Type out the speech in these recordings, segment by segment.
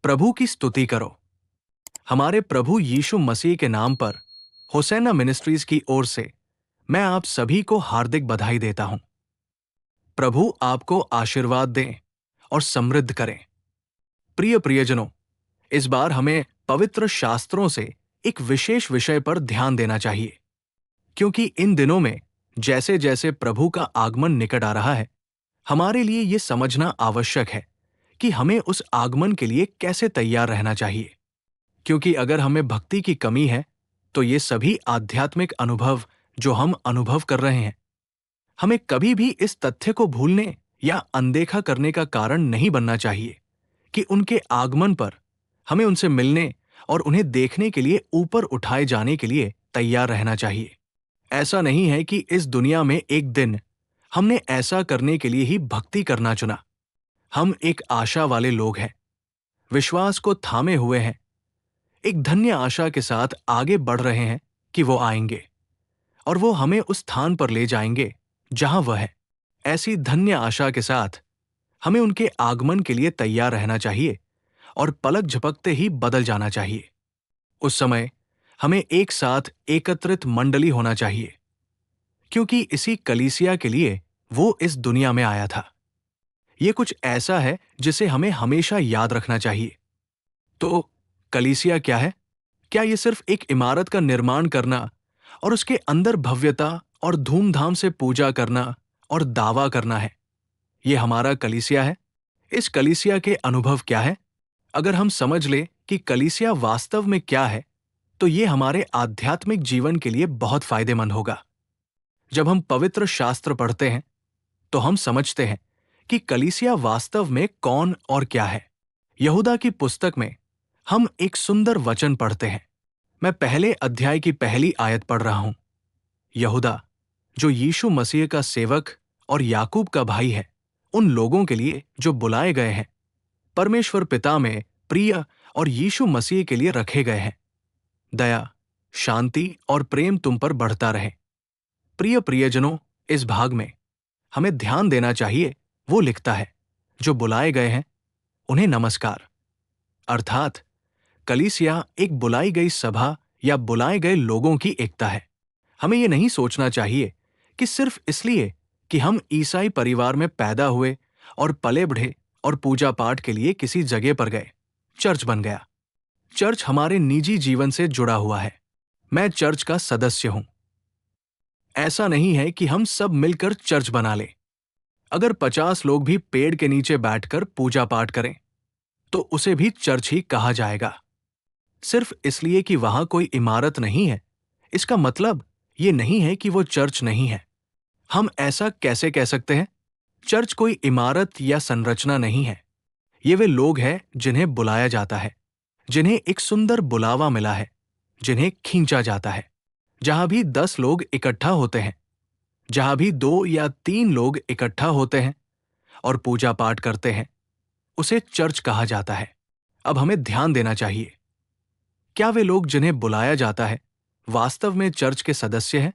प्रभु की स्तुति करो। हमारे प्रभु यीशु मसीह के नाम पर होसैना मिनिस्ट्रीज की ओर से मैं आप सभी को हार्दिक बधाई देता हूं। प्रभु आपको आशीर्वाद दें और समृद्ध करें। प्रिय प्रियजनों, इस बार हमें पवित्र शास्त्रों से एक विशेष विषय पर ध्यान देना चाहिए, क्योंकि इन दिनों में जैसे जैसे प्रभु का आगमन निकट आ रहा है, हमारे लिए ये समझना आवश्यक है कि हमें उस आगमन के लिए कैसे तैयार रहना चाहिए। क्योंकि अगर हमें भक्ति की कमी है, तो ये सभी आध्यात्मिक अनुभव जो हम अनुभव कर रहे हैं, हमें कभी भी इस तथ्य को भूलने या अनदेखा करने का कारण नहीं बनना चाहिए कि उनके आगमन पर हमें उनसे मिलने और उन्हें देखने के लिए ऊपर उठाए जाने के लिए तैयार रहना चाहिए। ऐसा नहीं है कि इस दुनिया में एक दिन हमने ऐसा करने के लिए ही भक्ति करना चुना। हम एक आशा वाले लोग हैं, विश्वास को थामे हुए हैं, एक धन्य आशा के साथ आगे बढ़ रहे हैं कि वो आएंगे और वो हमें उस स्थान पर ले जाएंगे जहां वह है। ऐसी धन्य आशा के साथ हमें उनके आगमन के लिए तैयार रहना चाहिए और पलक झपकते ही बदल जाना चाहिए। उस समय हमें एक साथ एकत्रित मंडली होना चाहिए, क्योंकि इसी कलीसिया के लिए वो इस दुनिया में आया था। ये कुछ ऐसा है जिसे हमें हमेशा याद रखना चाहिए। तो कलीसिया क्या है? क्या ये सिर्फ एक इमारत का निर्माण करना और उसके अंदर भव्यता और धूमधाम से पूजा करना और दावा करना है? ये हमारा कलीसिया है? इस कलीसिया के अनुभव क्या है? अगर हम समझ लें कि कलीसिया वास्तव में क्या है, तो ये हमारे आध्यात्मिक जीवन के लिए बहुत फायदेमंद होगा। जब हम पवित्र शास्त्र पढ़ते हैं, तो हम समझते हैं कि कलीसिया वास्तव में कौन और क्या है। यहूदा की पुस्तक में हम एक सुंदर वचन पढ़ते हैं। मैं पहले अध्याय की पहली आयत पढ़ रहा हूं। यहूदा, जो यीशु मसीह का सेवक और याकूब का भाई है, उन लोगों के लिए जो बुलाए गए हैं, परमेश्वर पिता में प्रिय और यीशु मसीह के लिए रखे गए हैं, दया, शांति और प्रेम तुम पर बढ़ता रहे। प्रिय प्रियजनों, इस भाग में हमें ध्यान देना चाहिए। वो लिखता है, जो बुलाए गए हैं उन्हें नमस्कार। अर्थात कलीसिया एक बुलाई गई सभा या बुलाए गए लोगों की एकता है। हमें ये नहीं सोचना चाहिए कि सिर्फ इसलिए कि हम ईसाई परिवार में पैदा हुए और पले बढ़े और पूजा पाठ के लिए किसी जगह पर गए, चर्च बन गया। चर्च हमारे निजी जीवन से जुड़ा हुआ है। मैं चर्च का सदस्य हूं। ऐसा नहीं है कि हम सब मिलकर चर्च बना लें। अगर 50 लोग भी पेड़ के नीचे बैठकर पूजा पाठ करें, तो उसे भी चर्च ही कहा जाएगा। सिर्फ इसलिए कि वहां कोई इमारत नहीं है, इसका मतलब ये नहीं है कि वो चर्च नहीं है। हम ऐसा कैसे कह सकते हैं? चर्च कोई इमारत या संरचना नहीं है। ये वे लोग हैं जिन्हें बुलाया जाता है, जिन्हें एक सुंदर बुलावा मिला है, जिन्हें खींचा जाता है। जहां भी 10 लोग इकट्ठा होते हैं, जहां भी 2 या 3 लोग इकट्ठा होते हैं और पूजा पाठ करते हैं, उसे चर्च कहा जाता है। अब हमें ध्यान देना चाहिए। क्या वे लोग जिन्हें बुलाया जाता है वास्तव में चर्च के सदस्य हैं?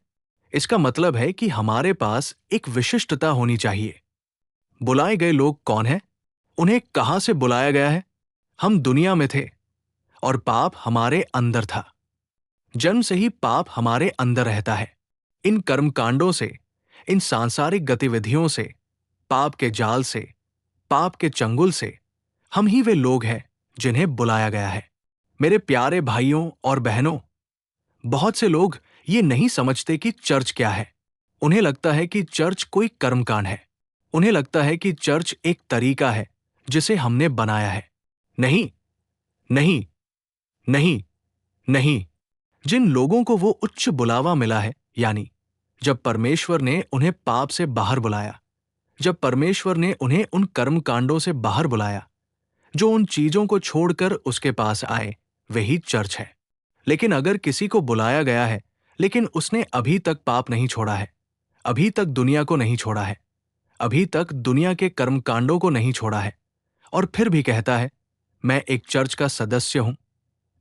इसका मतलब है कि हमारे पास एक विशिष्टता होनी चाहिए। बुलाए गए लोग कौन हैं? उन्हें कहां से बुलाया गया है? हम दुनिया में थे और पाप हमारे अंदर था। जन्म से ही पाप हमारे अंदर रहता है। इन कर्मकांडों से, इन सांसारिक गतिविधियों से, पाप के जाल से, पाप के चंगुल से हम ही वे लोग हैं जिन्हें बुलाया गया है। मेरे प्यारे भाइयों और बहनों, बहुत से लोग ये नहीं समझते कि चर्च क्या है। उन्हें लगता है कि चर्च कोई कर्मकांड है। उन्हें लगता है कि चर्च एक तरीका है जिसे हमने बनाया है। नहीं, नहीं, नहीं, नहीं। जिन लोगों को वो उच्च बुलावा मिला है, यानी जब परमेश्वर ने उन्हें पाप से बाहर बुलाया, जब परमेश्वर ने उन्हें उन कर्मकांडों से बाहर बुलाया जो उन चीजों को छोड़कर उसके पास आए, वही चर्च है। लेकिन अगर किसी को बुलाया गया है, लेकिन उसने अभी तक पाप नहीं छोड़ा है, अभी तक दुनिया को नहीं छोड़ा है, अभी तक दुनिया के कर्मकांडों को नहीं छोड़ा है, और फिर भी कहता है मैं एक चर्च का सदस्य हूं,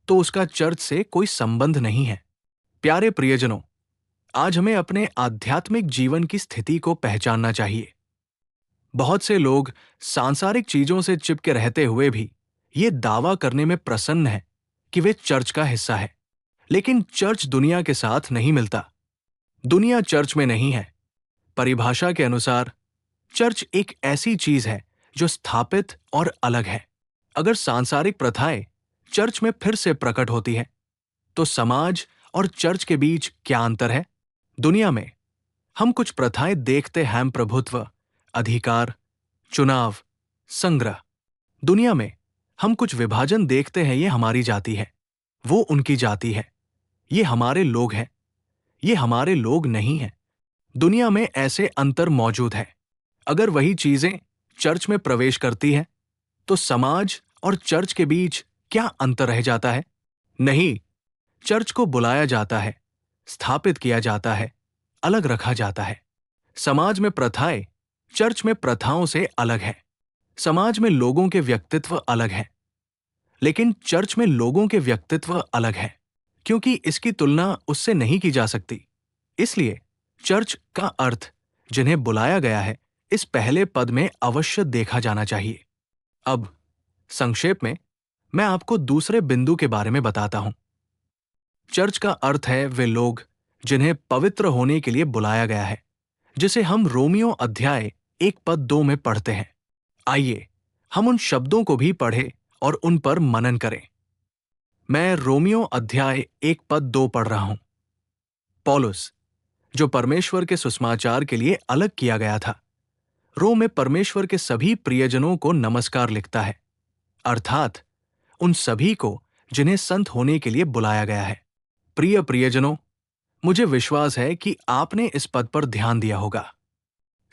तो उसका चर्च से कोई संबंध नहीं है। प्यारे प्रियजनों, आज हमें अपने आध्यात्मिक जीवन की स्थिति को पहचानना चाहिए। बहुत से लोग सांसारिक चीजों से चिपके रहते हुए भी ये दावा करने में प्रसन्न हैं कि वे चर्च का हिस्सा है। लेकिन चर्च दुनिया के साथ नहीं मिलता। दुनिया चर्च में नहीं है। परिभाषा के अनुसार चर्च एक ऐसी चीज है जो स्थापित और अलग है। अगर सांसारिक प्रथाएं चर्च में फिर से प्रकट होती हैं, तो समाज और चर्च के बीच क्या अंतर है? दुनिया में हम कुछ प्रथाएं देखते हैं, प्रभुत्व, अधिकार, चुनाव, संग्रह। दुनिया में हम कुछ विभाजन देखते हैं, ये हमारी जाति है, वो उनकी जाति है, ये हमारे लोग हैं, ये हमारे लोग नहीं हैं। दुनिया में ऐसे अंतर मौजूद है। अगर वही चीजें चर्च में प्रवेश करती हैं, तो समाज और चर्च के बीच क्या अंतर रह जाता है? नहीं, चर्च को बुलाया जाता है, स्थापित किया जाता है, अलग रखा जाता है। समाज में प्रथाएं चर्च में प्रथाओं से अलग है। समाज में लोगों के व्यक्तित्व अलग हैं, लेकिन चर्च में लोगों के व्यक्तित्व अलग हैं, क्योंकि इसकी तुलना उससे नहीं की जा सकती। इसलिए चर्च का अर्थ जिन्हें बुलाया गया है, इस पहले पद में अवश्य देखा जाना चाहिए। अब संक्षेप में मैं आपको दूसरे बिंदु के बारे में बताता हूं। चर्च का अर्थ है वे लोग जिन्हें पवित्र होने के लिए बुलाया गया है, जिसे हम रोमियो अध्याय 1 पद 2 में पढ़ते हैं। आइए हम उन शब्दों को भी पढ़ें और उन पर मनन करें। मैं रोमियो अध्याय 1 पद 2 पढ़ रहा हूं। पौलुस, जो परमेश्वर के सुसमाचार के लिए अलग किया गया था, रोम में परमेश्वर के सभी प्रियजनों को नमस्कार लिखता है, अर्थात उन सभी को जिन्हें संत होने के लिए बुलाया गया है। प्रिय प्रियजनों, मुझे विश्वास है कि आपने इस पद पर ध्यान दिया होगा।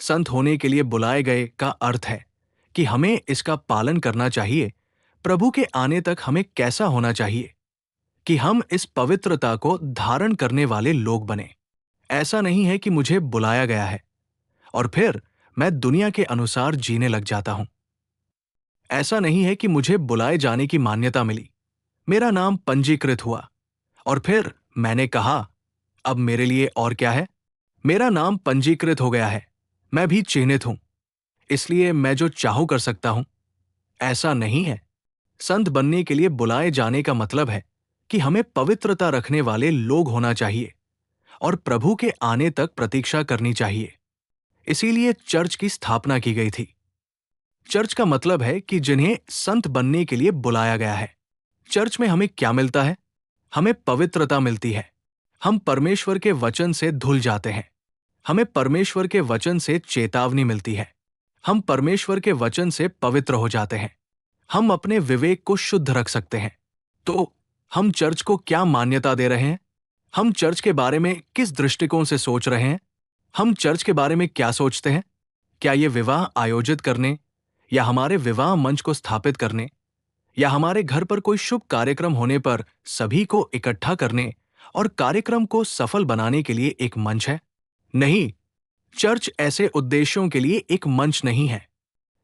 संत होने के लिए बुलाए गए का अर्थ है कि हमें इसका पालन करना चाहिए। प्रभु के आने तक हमें कैसा होना चाहिए कि हम इस पवित्रता को धारण करने वाले लोग बने। ऐसा नहीं है कि मुझे बुलाया गया है और फिर मैं दुनिया के अनुसार जीने लग जाता हूं। ऐसा नहीं है कि मुझे बुलाए जाने की मान्यता मिली, मेरा नाम पंजीकृत हुआ और फिर मैंने कहा, अब मेरे लिए और क्या है? मेरा नाम पंजीकृत हो गया है, मैं भी चिन्हित हूं, इसलिए मैं जो चाहूं कर सकता हूं। ऐसा नहीं है। संत बनने के लिए बुलाए जाने का मतलब है कि हमें पवित्रता रखने वाले लोग होना चाहिए और प्रभु के आने तक प्रतीक्षा करनी चाहिए। इसीलिए चर्च की स्थापना की गई थी। चर्च का मतलब है कि जिन्हें संत बनने के लिए बुलाया गया है। चर्च में हमें क्या मिलता है? हमें पवित्रता मिलती है। हम परमेश्वर के वचन से धुल जाते हैं। हमें परमेश्वर के वचन से चेतावनी मिलती है। हम परमेश्वर के वचन से पवित्र हो जाते हैं। हम अपने विवेक को शुद्ध रख सकते हैं। तो हम चर्च को क्या मान्यता दे रहे हैं? हम चर्च के बारे में किस दृष्टिकोण से सोच रहे हैं? हम चर्च के बारे में क्या सोचते हैं? क्या ये विवाह आयोजित करने या हमारे विवाह मंच को स्थापित करने या हमारे घर पर कोई शुभ कार्यक्रम होने पर सभी को इकट्ठा करने और कार्यक्रम को सफल बनाने के लिए एक मंच है? नहीं, चर्च ऐसे उद्देश्यों के लिए एक मंच नहीं है।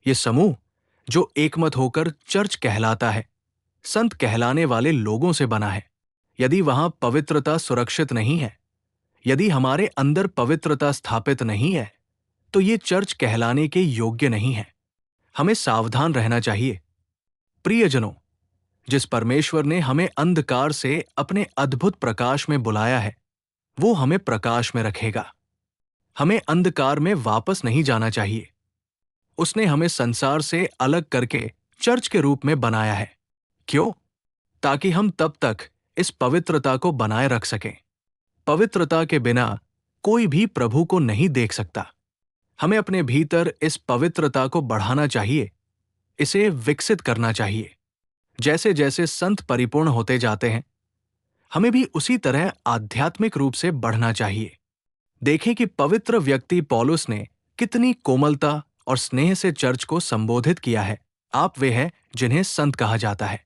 ये समूह जो एकमत होकर चर्च कहलाता है, संत कहलाने वाले लोगों से बना है। यदि वहां पवित्रता सुरक्षित नहीं है, यदि हमारे अंदर पवित्रता स्थापित नहीं है, तो ये चर्च कहलाने के योग्य नहीं है। हमें सावधान रहना चाहिए। प्रियजनों, जिस परमेश्वर ने हमें अंधकार से अपने अद्भुत प्रकाश में बुलाया है, वो हमें प्रकाश में रखेगा। हमें अंधकार में वापस नहीं जाना चाहिए। उसने हमें संसार से अलग करके चर्च के रूप में बनाया है। क्यों? ताकि हम तब तक इस पवित्रता को बनाए रख सकें। पवित्रता के बिना कोई भी प्रभु को नहीं देख सकता। हमें अपने भीतर इस पवित्रता को बढ़ाना चाहिए, इसे विकसित करना चाहिए। जैसे जैसे संत परिपूर्ण होते जाते हैं, हमें भी उसी तरह आध्यात्मिक रूप से बढ़ना चाहिए। देखें कि पवित्र व्यक्ति पौलुस ने कितनी कोमलता और स्नेह से चर्च को संबोधित किया है। आप वे हैं जिन्हें संत कहा जाता है।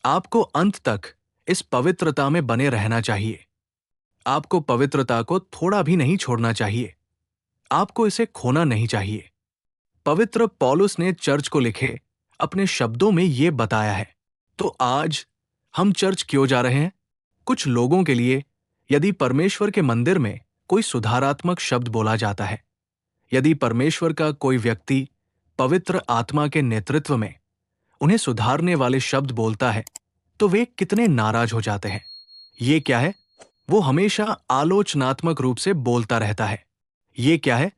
आपको अंत तक इस पवित्रता में बने रहना चाहिए। आपको पवित्रता को थोड़ा भी नहीं छोड़ना चाहिए। आपको इसे खोना नहीं चाहिए। पवित्र पौलुस ने चर्च को लिखे अपने शब्दों में ये बताया है। तो आज हम चर्च क्यों जा रहे हैं? कुछ लोगों के लिए यदि परमेश्वर के मंदिर में कोई सुधारात्मक शब्द बोला जाता है, यदि परमेश्वर का कोई व्यक्ति पवित्र आत्मा के नेतृत्व में उन्हें सुधारने वाले शब्द बोलता है तो वे कितने नाराज हो जाते हैं। ये क्या है? वो हमेशा आलोचनात्मक रूप से बोलता रहता है। ये क्या है?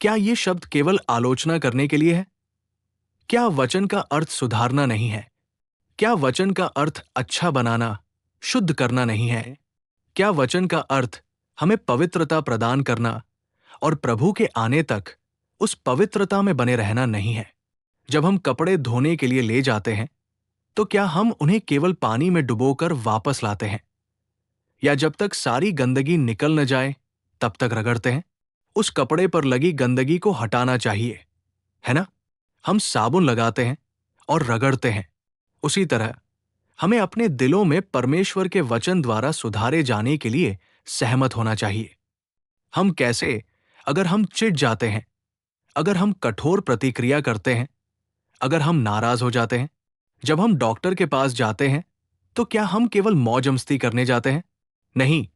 क्या ये शब्द केवल आलोचना करने के लिए है? क्या वचन का अर्थ सुधारना नहीं है? क्या वचन का अर्थ अच्छा बनाना, शुद्ध करना नहीं है? क्या वचन का अर्थ हमें पवित्रता प्रदान करना और प्रभु के आने तक उस पवित्रता में बने रहना नहीं है? जब हम कपड़े धोने के लिए ले जाते हैं तो क्या हम उन्हें केवल पानी में डुबोकर वापस लाते हैं, या जब तक सारी गंदगी निकल न जाए तब तक रगड़ते हैं? उस कपड़े पर लगी गंदगी को हटाना चाहिए, है ना? हम साबुन लगाते हैं और रगड़ते हैं। उसी तरह हमें अपने दिलों में परमेश्वर के वचन द्वारा सुधारे जाने के लिए सहमत होना चाहिए। हम कैसे? अगर हम चिढ़ जाते हैं, अगर हम कठोर प्रतिक्रिया करते हैं, अगर हम नाराज हो जाते हैं, जब हम डॉक्टर के पास जाते हैं तो क्या हम केवल मौज मस्ती करने जाते हैं? नहीं,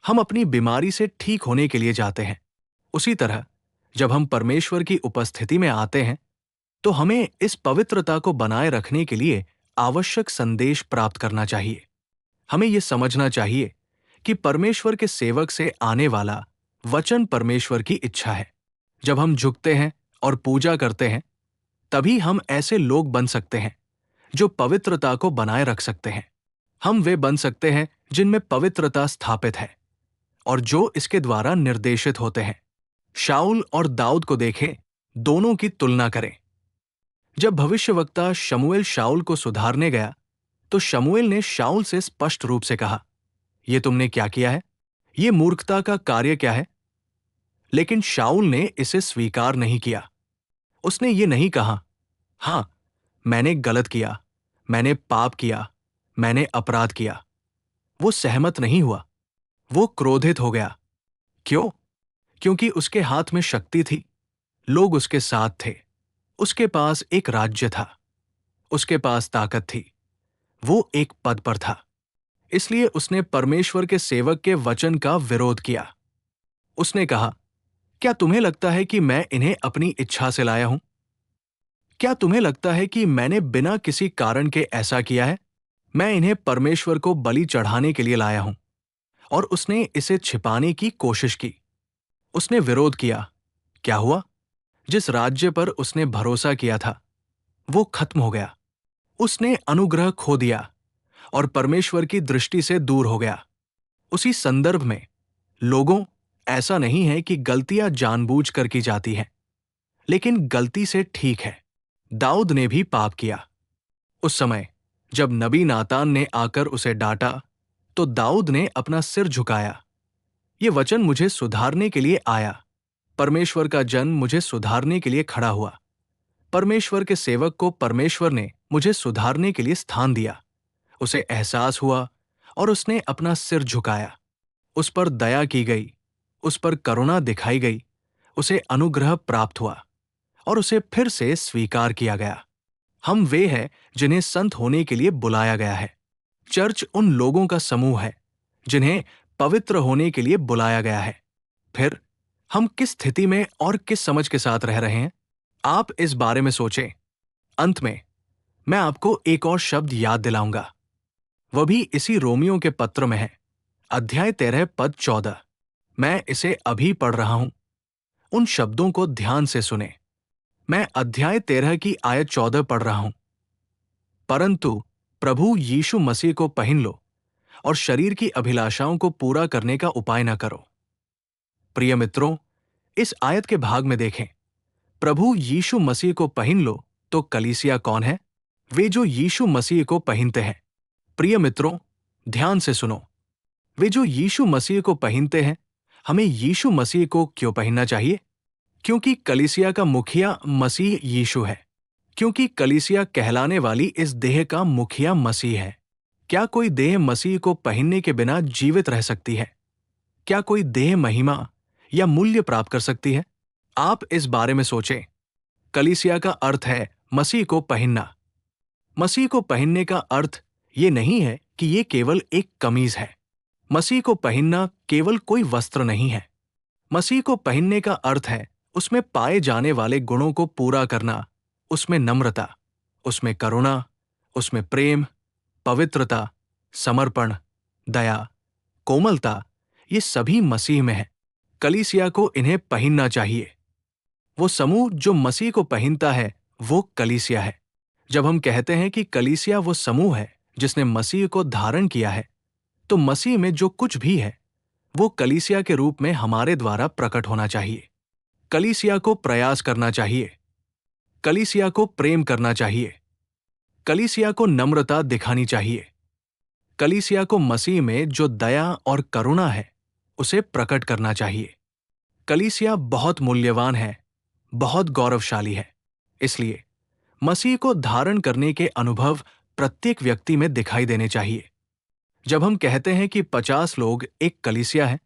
हम अपनी बीमारी से ठीक होने के लिए जाते हैं। उसी तरह जब हम परमेश्वर की उपस्थिति में आते हैं तो हमें इस पवित्रता को बनाए रखने के लिए आवश्यक संदेश प्राप्त करना चाहिए। हमें यह समझना चाहिए कि परमेश्वर के सेवक से आने वाला वचन परमेश्वर की इच्छा है। जब हम झुकते हैं और पूजा करते हैं तभी हम ऐसे लोग बन सकते हैं जो पवित्रता को बनाए रख सकते हैं। हम वे बन सकते हैं जिनमें पवित्रता स्थापित है और जो इसके द्वारा निर्देशित होते हैं। शाऊल और दाऊद को देखें, दोनों की तुलना करें। जब भविष्यवक्ता शमूएल शाऊल को सुधारने गया तो शमूएल ने शाऊल से स्पष्ट रूप से कहा, "यह तुमने क्या किया है? यह मूर्खता का कार्य क्या है?" लेकिन शाऊल ने इसे स्वीकार नहीं किया। उसने ये नहीं कहा, "हां, मैंने गलत किया, मैंने पाप किया, मैंने अपराध किया।" वो सहमत नहीं हुआ। वो क्रोधित हो गया। क्यों? क्योंकि उसके हाथ में शक्ति थी, लोग उसके साथ थे, उसके पास एक राज्य था, उसके पास ताकत थी, वो एक पद पर था। इसलिए उसने परमेश्वर के सेवक के वचन का विरोध किया। उसने कहा, "क्या तुम्हें लगता है कि मैं इन्हें अपनी इच्छा से लाया हूं? क्या तुम्हें लगता है कि मैंने बिना किसी कारण के ऐसा किया है? मैं इन्हें परमेश्वर को बलि चढ़ाने के लिए लाया हूं।" और उसने इसे छिपाने की कोशिश की। उसने विरोध किया। क्या हुआ? जिस राज्य पर उसने भरोसा किया था वो खत्म हो गया। उसने अनुग्रह खो दिया और परमेश्वर की दृष्टि से दूर हो गया। उसी संदर्भ में लोगों, ऐसा नहीं है कि गलतियां जानबूझकर की जाती हैं, लेकिन गलती से ठीक है। दाऊद ने भी पाप किया। उस समय जब नबी नातान ने आकर उसे डांटा तो दाऊद ने अपना सिर झुकाया। ये वचन मुझे सुधारने के लिए आया। परमेश्वर का जन मुझे सुधारने के लिए खड़ा हुआ। परमेश्वर के सेवक को परमेश्वर ने मुझे सुधारने के लिए स्थान दिया। उसे एहसास हुआ और उसने अपना सिर झुकाया। उस पर दया की गई, उस पर करुणा दिखाई गई, उसे अनुग्रह प्राप्त हुआ और उसे फिर से स्वीकार किया गया। हम वे हैं जिन्हें संत होने के लिए बुलाया गया है। चर्च उन लोगों का समूह है जिन्हें पवित्र होने के लिए बुलाया गया है। फिर हम किस स्थिति में और किस समझ के साथ रह रहे हैं, आप इस बारे में सोचें। अंत में मैं आपको एक और शब्द याद दिलाऊंगा, वह भी इसी रोमियो के पत्र में है, अध्याय 13 पद 14। मैं इसे अभी पढ़ रहा हूं, उन शब्दों को ध्यान से सुने। मैं अध्याय 13 की आयत 14 पढ़ रहा हूं। परंतु प्रभु यीशु मसीह को पहन लो और शरीर की अभिलाषाओं को पूरा करने का उपाय न करो। प्रिय मित्रों, इस आयत के भाग में देखें, प्रभु यीशु मसीह को पहन लो तो कलीसिया कौन है? वे जो यीशु मसीह को पहनते हैं। प्रिय मित्रों, ध्यान से सुनो। वे जो यीशु मसीह को पहनते हैं, हमें यीशु मसीह को क्यों पहनना चाहिए? क्योंकि कलीसिया का मुखिया मसीह यीशु है। क्योंकि कलीसिया कहलाने वाली इस देह का मुखिया मसीह है। क्या कोई देह मसीह को पहनने के बिना जीवित रह सकती है? क्या कोई देह महिमा या मूल्य प्राप्त कर सकती है? आप इस बारे में सोचें। कलीसिया का अर्थ है मसीह को पहनना। मसीह को पहनने का अर्थ ये नहीं है कि ये केवल एक कमीज है। मसीह को पहनना केवल कोई वस्त्र नहीं है। मसीह को पहनने का अर्थ है उसमें पाए जाने वाले गुणों को पूरा करना, उसमें नम्रता, उसमें करुणा, उसमें प्रेम, पवित्रता, समर्पण, दया, कोमलता, ये सभी मसीह में है। कलीसिया को इन्हें पहनना चाहिए। वो समूह जो मसीह को पहनता है वो कलीसिया है। जब हम कहते हैं कि कलीसिया वो समूह है जिसने मसीह को धारण किया है, तो मसीह में जो कुछ भी है वो कलीसिया के रूप में हमारे द्वारा प्रकट होना चाहिए। कलीसिया को प्रयास करना चाहिए, कलीसिया को प्रेम करना चाहिए, कलीसिया को नम्रता दिखानी चाहिए, कलीसिया को मसीह में जो दया और करुणा है उसे प्रकट करना चाहिए। कलीसिया बहुत मूल्यवान है, बहुत गौरवशाली है। इसलिए मसीह को धारण करने के अनुभव प्रत्येक व्यक्ति में दिखाई देने चाहिए। जब हम कहते हैं कि 50 लोग एक कलीसिया है,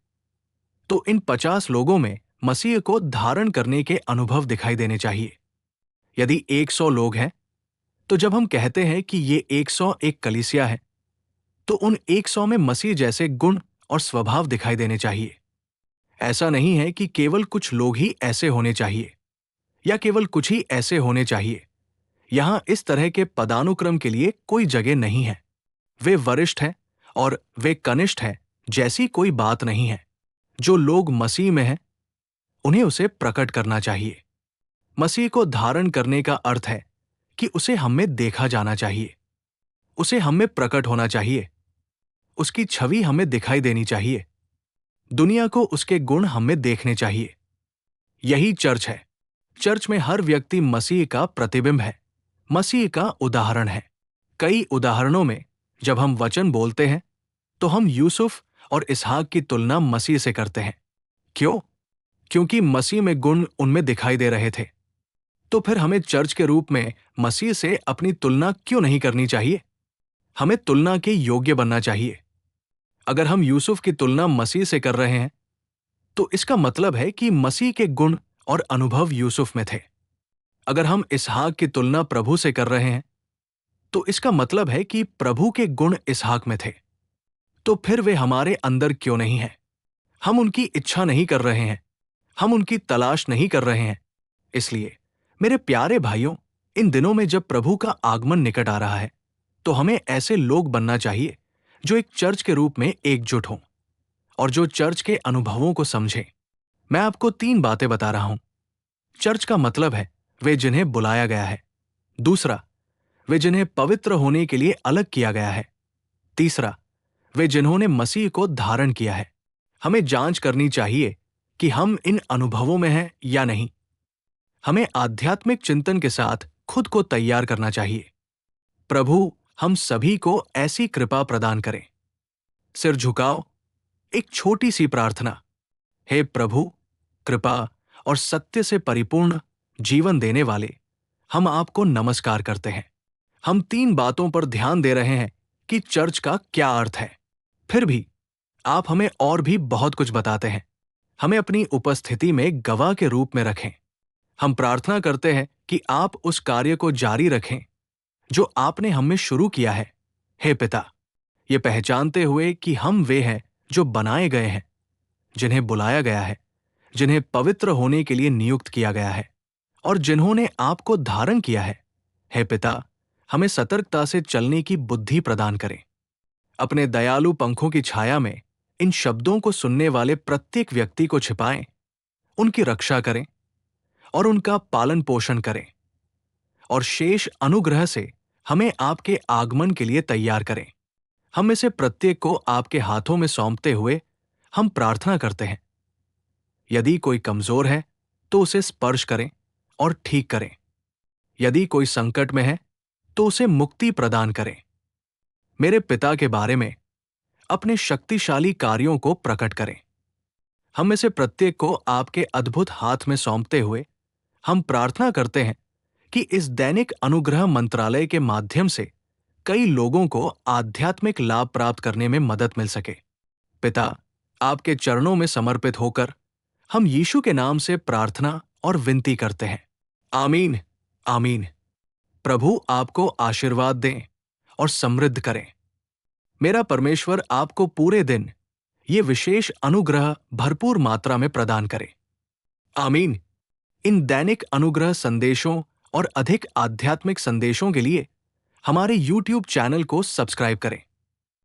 तो इन 50 लोगों में मसीह को धारण करने के अनुभव दिखाई देने चाहिए। यदि 100 लोग हैं, तो जब हम कहते हैं कि ये 100 एक कलीसिया है, तो उन 100 में मसीह जैसे गुण और स्वभाव दिखाई देने चाहिए। ऐसा नहीं है कि केवल कुछ लोग ही ऐसे होने चाहिए या केवल कुछ ही ऐसे होने चाहिए। यहां इस तरह के पदानुक्रम के लिए कोई जगह नहीं है। वे वरिष्ठ हैं और वे कनिष्ठ हैं जैसी कोई बात नहीं है। जो लोग मसीह में हैं, उन्हें उसे प्रकट करना चाहिए। मसीह को धारण करने का अर्थ है कि उसे हम में देखा जाना चाहिए, उसे हम में प्रकट होना चाहिए, उसकी छवि हमें दिखाई देनी चाहिए, दुनिया को उसके गुण हम में देखने चाहिए। यही चर्च है। चर्च में हर व्यक्ति मसीह का प्रतिबिंब है, मसीह का उदाहरण है। कई उदाहरणों में जब हम वचन बोलते हैं तो हम यूसुफ और इसहाक की तुलना मसीह से करते हैं। क्यों? क्योंकि मसीह में गुण उनमें दिखाई दे रहे थे। तो फिर हमें चर्च के रूप में मसीह से अपनी तुलना क्यों नहीं करनी चाहिए? हमें तुलना के योग्य बनना चाहिए। अगर हम यूसुफ की तुलना मसीह से कर रहे हैं, तो इसका मतलब है कि मसीह के गुण और अनुभव यूसुफ में थे। अगर हम इसहाक की तुलना प्रभु से कर रहे हैं, तो इसका मतलब है कि प्रभु के गुण इसहाक में थे। तो फिर वे हमारे अंदर क्यों नहीं हैं? हम उनकी इच्छा नहीं कर रहे हैं, हम उनकी तलाश नहीं कर रहे हैं। इसलिए मेरे प्यारे भाइयों, इन दिनों में जब प्रभु का आगमन निकट आ रहा है, तो हमें ऐसे लोग बनना चाहिए जो एक चर्च के रूप में एकजुट हों और जो चर्च के अनुभवों को समझें। मैं आपको 3 बातें बता रहा हूं। चर्च का मतलब है वे जिन्हें बुलाया गया है। दूसरा, वे जिन्हें पवित्र होने के लिए अलग किया गया है। तीसरा, वे जिन्होंने मसीह को धारण किया है। हमें जांच करनी चाहिए कि हम इन अनुभवों में हैं या नहीं। हमें आध्यात्मिक चिंतन के साथ खुद को तैयार करना चाहिए। प्रभु हम सभी को ऐसी कृपा प्रदान करें। सिर झुकाओ, एक छोटी सी प्रार्थना। हे प्रभु, कृपा और सत्य से परिपूर्ण जीवन देने वाले, हम आपको नमस्कार करते हैं। हम 3 बातों पर ध्यान दे रहे हैं कि चर्च का क्या अर्थ है। फिर भी आप हमें और भी बहुत कुछ बताते हैं। हमें अपनी उपस्थिति में गवाह के रूप में रखें। हम प्रार्थना करते हैं कि आप उस कार्य को जारी रखें जो आपने हम में शुरू किया है। हे पिता, ये पहचानते हुए कि हम वे हैं जो बनाए गए हैं, जिन्हें बुलाया गया है, जिन्हें पवित्र होने के लिए नियुक्त किया गया है और जिन्होंने आपको धारण किया है। हे पिता, हमें सतर्कता से चलने की बुद्धि प्रदान करें। अपने दयालु पंखों की छाया में इन शब्दों को सुनने वाले प्रत्येक व्यक्ति को छिपाएं, उनकी रक्षा करें और उनका पालन पोषण करें और शेष अनुग्रह से हमें आपके आगमन के लिए तैयार करें। हम में से प्रत्येक को आपके हाथों में सौंपते हुए हम प्रार्थना करते हैं। यदि कोई कमजोर है तो उसे स्पर्श करें और ठीक करें। यदि कोई संकट में है तो उसे मुक्ति प्रदान करें। मेरे पिता के बारे में अपने शक्तिशाली कार्यों को प्रकट करें। हम में से प्रत्येक को आपके अद्भुत हाथ में सौंपते हुए हम प्रार्थना करते हैं कि इस दैनिक अनुग्रह मंत्रालय के माध्यम से कई लोगों को आध्यात्मिक लाभ प्राप्त करने में मदद मिल सके। पिता, आपके चरणों में समर्पित होकर हम यीशु के नाम से प्रार्थना और विनती करते हैं। आमीन, आमीन। प्रभु आपको आशीर्वाद दें और समृद्ध करें। मेरा परमेश्वर आपको पूरे दिन ये विशेष अनुग्रह भरपूर मात्रा में प्रदान करे। आमीन। इन दैनिक अनुग्रह संदेशों और अधिक आध्यात्मिक संदेशों के लिए हमारे YouTube चैनल को सब्सक्राइब करें।